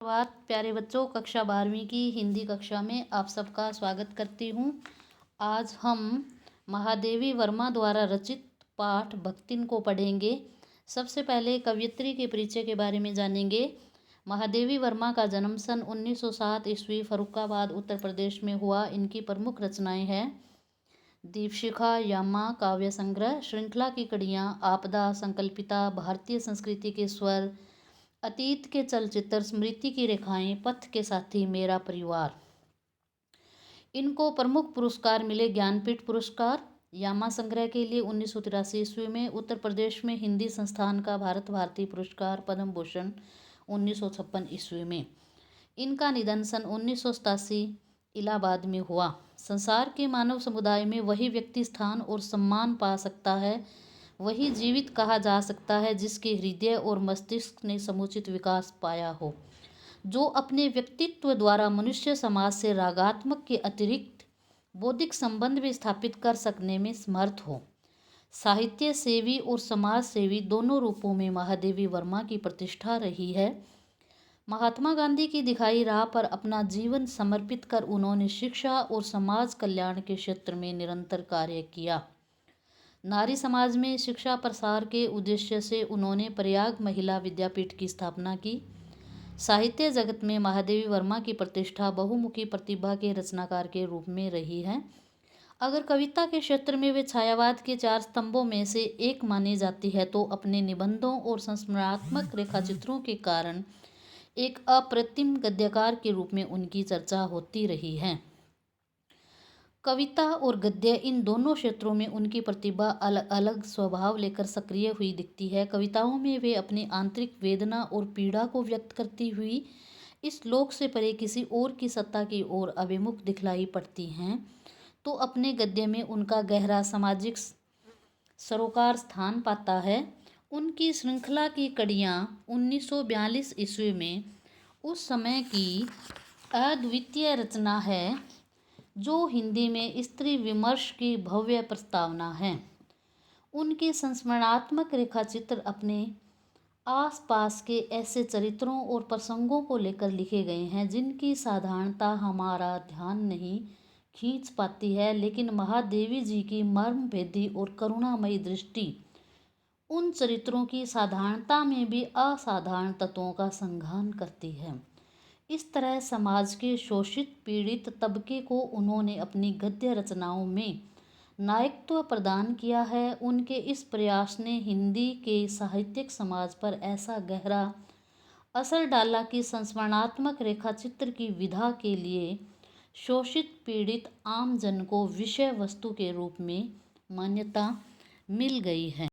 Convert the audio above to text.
सुप्रभात प्यारे बच्चों, कक्षा 12वीं की हिंदी कक्षा में आप सबका स्वागत करती हूँ। आज हम महादेवी वर्मा द्वारा रचित पाठ भक्तिन को पढ़ेंगे। सबसे पहले कवयित्री के परिचय के बारे में जानेंगे। महादेवी वर्मा का जन्म सन 1907 ईस्वी फर्रुखाबाद उत्तर प्रदेश में हुआ। इनकी प्रमुख रचनाएं हैं दीपशिखा, यामा, काव्य संग्रह, श्रृंखला की कड़ियाँ, आपदा, संकल्पिता, भारतीय संस्कृति के स्वर, अतीत के चलचित्र, स्मृति की रेखाएं, पथ के साथी, मेरा परिवार। इनको प्रमुख पुरस्कार मिले ज्ञानपीठ पुरस्कार, यामा संग्रह के लिए 1983 ईस्वी में, उत्तर प्रदेश में हिंदी संस्थान का भारत भारती पुरस्कार, पद्म भूषण 1956 ईस्वी में। इनका निधन सन 1987 इलाहाबाद में हुआ। संसार के मानव समुदाय में वही व्यक्ति स्थान और सम्मान पा सकता है, वही जीवित कहा जा सकता है जिसके हृदय और मस्तिष्क ने समुचित विकास पाया हो, जो अपने व्यक्तित्व द्वारा मनुष्य समाज से रागात्मक के अतिरिक्त बौद्धिक संबंध भी स्थापित कर सकने में समर्थ हो। साहित्य सेवी और समाज सेवी दोनों रूपों में महादेवी वर्मा की प्रतिष्ठा रही है। महात्मा गांधी की दिखाई राह पर अपना जीवन समर्पित कर उन्होंने शिक्षा और समाज कल्याण के क्षेत्र में निरंतर कार्य किया। नारी समाज में शिक्षा प्रसार के उद्देश्य से उन्होंने प्रयाग महिला विद्यापीठ की स्थापना की। साहित्य जगत में महादेवी वर्मा की प्रतिष्ठा बहुमुखी प्रतिभा के रचनाकार के रूप में रही है। अगर कविता के क्षेत्र में वे छायावाद के 4 स्तंभों में से एक मानी जाती है तो अपने निबंधों और संस्मरणात्मक रेखाचित्रों के कारण एक अप्रतिम गद्यकार के रूप में उनकी चर्चा होती रही है। कविता और गद्य इन दोनों क्षेत्रों में उनकी प्रतिभा अलग अलग स्वभाव लेकर सक्रिय हुई दिखती है। कविताओं में वे अपनी आंतरिक वेदना और पीड़ा को व्यक्त करती हुई इस लोक से परे किसी और की सत्ता की ओर अभिमुख दिखलाई पड़ती हैं, तो अपने गद्य में उनका गहरा सामाजिक सरोकार स्थान पाता है। उनकी श्रृंखला की कड़ियाँ 1942 ईस्वी में उस समय की अद्वितीय रचना है, जो हिंदी में स्त्री विमर्श की भव्य प्रस्तावना है। उनके संस्मरणात्मक रेखाचित्र अपने आसपास के ऐसे चरित्रों और प्रसंगों को लेकर लिखे गए हैं जिनकी साधारणता हमारा ध्यान नहीं खींच पाती है, लेकिन महादेवी जी की मर्मभेदी और करुणामयी दृष्टि उन चरित्रों की साधारणता में भी असाधारण तत्वों का संघान करती है। इस तरह समाज के शोषित पीड़ित तबके को उन्होंने अपनी गद्य रचनाओं में नायकत्व प्रदान किया है। उनके इस प्रयास ने हिंदी के साहित्यिक समाज पर ऐसा गहरा असर डाला कि संस्मरणात्मक रेखाचित्र की विधा के लिए शोषित पीड़ित आम जन को विषय वस्तु के रूप में मान्यता मिल गई है।